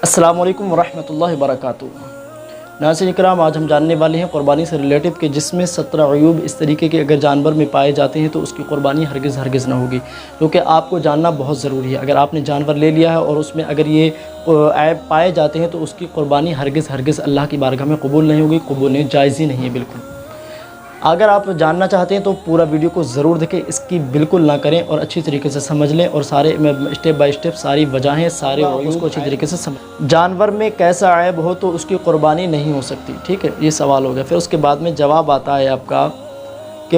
अस्सलामु अलैकुम वरहमतुल्लाहि वबरकातुहू। नाज़रीन इकराम, आज हम जानने वाले हैं क़ुरबानी से रिलेटेड कि जिसमें 17 अयूब इस तरीके के अगर जानवर में पाए जाते हैं तो उसकी क़ुरबानी हरगिज़ ना होगी, क्योंकि आपको जानना बहुत ज़रूरी है। अगर आपने जानवर ले लिया है और उसमें अगर ये ऐब पाए जाते हैं तो उसकी क़ुरबानी हरगिज़ अल्लाह की बारगाह में कबूल नहीं होगी, कबूल नहीं, जायज़ ही नहीं है बिल्कुल। अगर आप जानना चाहते हैं तो पूरा वीडियो को ज़रूर देखें, इसकी बिल्कुल ना करें और अच्छी तरीके से समझ लें और सारे स्टेप बाय स्टेप सारी वजहें सारे उसको अच्छी तरीके से समझ। जानवर में कैसा ऐब हो तो उसकी क़ुरबानी नहीं हो सकती, ठीक है, ये सवाल हो गया। फिर उसके बाद में जवाब आता है आपका कि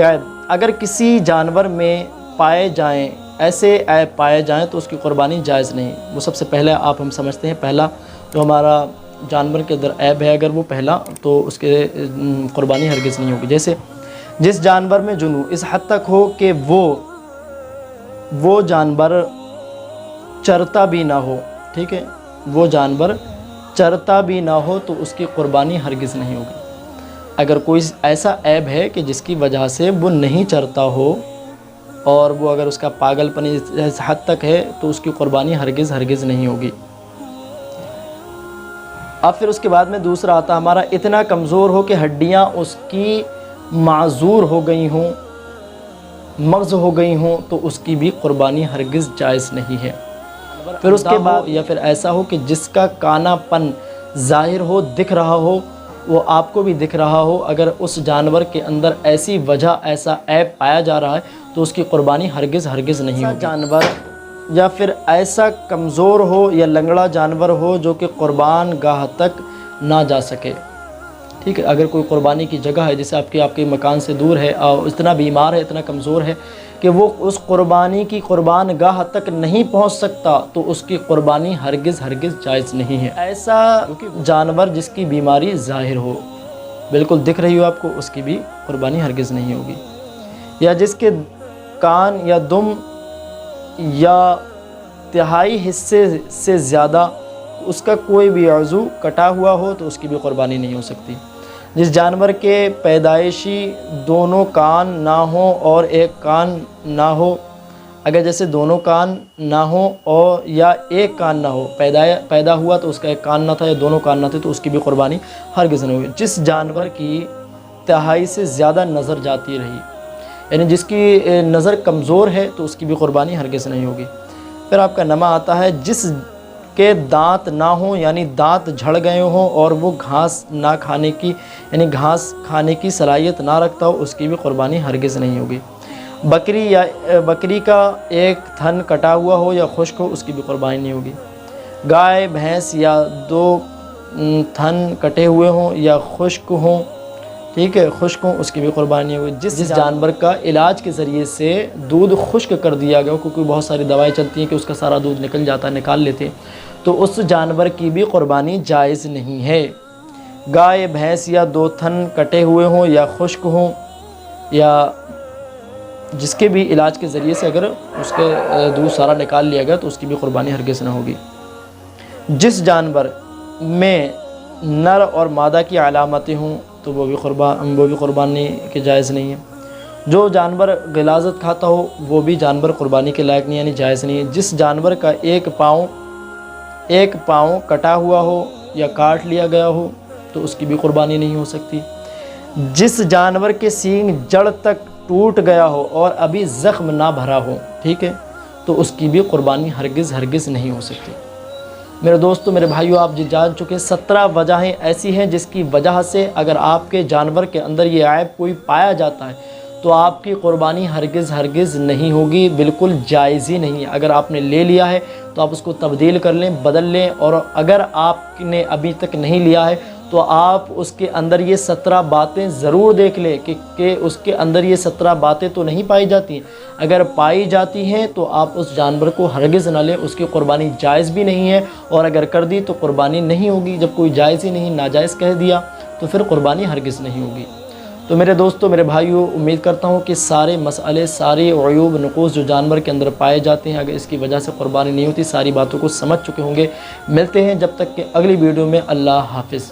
अगर किसी जानवर में पाए जाएँ ऐसे ऐब पाए जाएँ तो उसकी क़ुरबानी जायज़ नहीं। वो सबसे पहले आप हम समझते हैं, पहला जो हमारा जानवर के अंदर ऐब है अगर वो पहला, तो उसके क़ुरबानी हरगिज़ नहीं होगी। जैसे जिस जानवर में जुनू इस हद तक हो कि वो जानवर चरता भी ना हो, ठीक है, वो जानवर चरता भी ना हो तो उसकी क़ुरबानी हरगिज़ नहीं होगी। अगर कोई ऐसा ऐब है कि जिसकी वजह से वो नहीं चरता हो और वो अगर उसका पागलपन इस हद तक है तो उसकी क़ुरबानी हरगिज़ नहीं होगी। अब फिर उसके बाद में दूसरा आता हमारा, इतना कमज़ोर हो कि हड्डियाँ उसकी माज़ूर हो गई हों, मग़ज़ हो गई हों तो उसकी भी क़ुरबानी हरगिज़ जायज़ नहीं है। फिर उसके बाद या फिर ऐसा हो कि जिसका कानापन ज़ाहिर हो, दिख रहा हो, वो आपको भी दिख रहा हो, अगर उस जानवर के अंदर ऐसी वजह ऐसा ऐब पाया जा रहा है तो उसकी क़ुरबानी हरगिज़ नहीं होगी। जानवर या फिर ऐसा कमज़ोर हो या लंगड़ा जानवर हो जो कि क़ुरबान गाह तक ना जा सके, ठीक है। अगर कोई क़ुरबानी की जगह है, जैसे आपके मकान से दूर है और इतना बीमार है, इतना कमज़ोर है कि वो उस क़ुरबानी की क़ुरबान गाह तक नहीं पहुंच सकता तो उसकी क़ुरबानी हरगिज़ जायज़ नहीं है। ऐसा जानवर जिसकी बीमारी ज़ाहिर हो, बिल्कुल दिख रही हो आपको, उसकी भी क़ुरबानी हरगिज़ नहीं होगी। या जिसके कान या दुम या तिहाई हिस्से से ज़्यादा उसका कोई भी अज़ू कटा हुआ हो तो उसकी भी क़ुरबानी नहीं हो सकती। जिस जानवर के पैदाइशी दोनों कान ना हो और एक कान ना हो, अगर जैसे दोनों कान ना हो और या एक कान ना हो, पैदा हुआ तो उसका एक कान ना था या दोनों कान ना थे तो उसकी भी क़ुरबानी हरगिज़ नहीं होगी। जिस जानवर की तिहाई से ज़्यादा नज़र जाती रही, यानी जिसकी नज़र कमज़ोर है तो उसकी भी क़ुरबानी हरगिज़ नहीं होगी। फिर आपका नमा आता है, जिस के दांत ना हो, यानी दांत झड़ गए हों और वो घास ना खाने की, यानी घास खाने की सलाहियत ना रखता हो, उसकी भी क़ुरबानी हरगिज़ नहीं होगी। बकरी का एक थन कटा हुआ हो या खुश्क हो, उसकी भी क़ुरबानी नहीं होगी। गाय भैंस या दो थन कटे हुए हों या खुश्क हों, ठीक है, खुश्क हों, उसकी भी क़ुरबानी होगी। जिस जानवर का इलाज के ज़रिए से दूध खुश्क कर दिया गया, क्योंकि बहुत सारी दवाएं चलती हैं कि उसका सारा दूध निकल जाता है, निकाल लेते हैं, तो उस जानवर की भी क़ुरबानी जायज़ नहीं है। गाय भैंस या दो थन कटे हुए हों या खुश्क हों या जिसके भी इलाज के ज़रिए से अगर उसके दूध सारा निकाल लिया गया तो उसकी भी क़ुरबानी हरगिज़ ना होगी। जिस जानवर में नर और मादा की अलामतें हों तो वो भी क़ुरबानी के जायज़ नहीं है। जो जानवर ग़िलाज़त खाता हो वो भी जानवर क़ुरबानी के लायक नहीं, यानी जायज़ नहीं है। जिस जानवर का एक पाँव कटा हुआ हो या काट लिया गया हो तो उसकी भी क़ुरबानी नहीं हो सकती। जिस जानवर के सींग जड़ तक टूट गया हो और अभी ज़ख्म ना भरा हो, ठीक है, तो उसकी भी क़ुरबानी हरगिज़ नहीं हो सकती। मेरे दोस्तों, मेरे भाइयों, आप जो जान चुके 17 वजहें ऐसी हैं जिसकी वजह से अगर आपके जानवर के अंदर ये ऐब कोई पाया जाता है तो आपकी क़ुरबानी हरगिज़ नहीं होगी, बिल्कुल जायज़ ही नहीं है। अगर आपने ले लिया है तो आप उसको तब्दील कर लें, बदल लें, और अगर आपने अभी तक नहीं लिया है तो आप उसके अंदर ये 17 बातें ज़रूर देख लें कि उसके अंदर ये 17 बातें तो नहीं पाई जाती। अगर पाई जाती हैं तो आप उस जानवर को हरगिज़ ना लें, उसकी क़ुरबानी जायज़ भी नहीं है, और अगर कर दी तो क़ुरबानी नहीं होगी। जब कोई जायज़ ही नहीं, नाजायज़ कह दिया तो फिर क़ुरबानी हरगिज़ नहीं होगी। तो मेरे दोस्तों, मेरे भाइयों, उम्मीद करता हूँ कि सारे मसले, सारे अयूब नुक़ूस जो जानवर के अंदर पाए जाते हैं, अगर इसकी वजह से क़ुरबानी नहीं होती, सारी बातों को समझ चुके होंगे। मिलते हैं जब तक कि अगली वीडियो में। अल्लाह हाफ़िज़।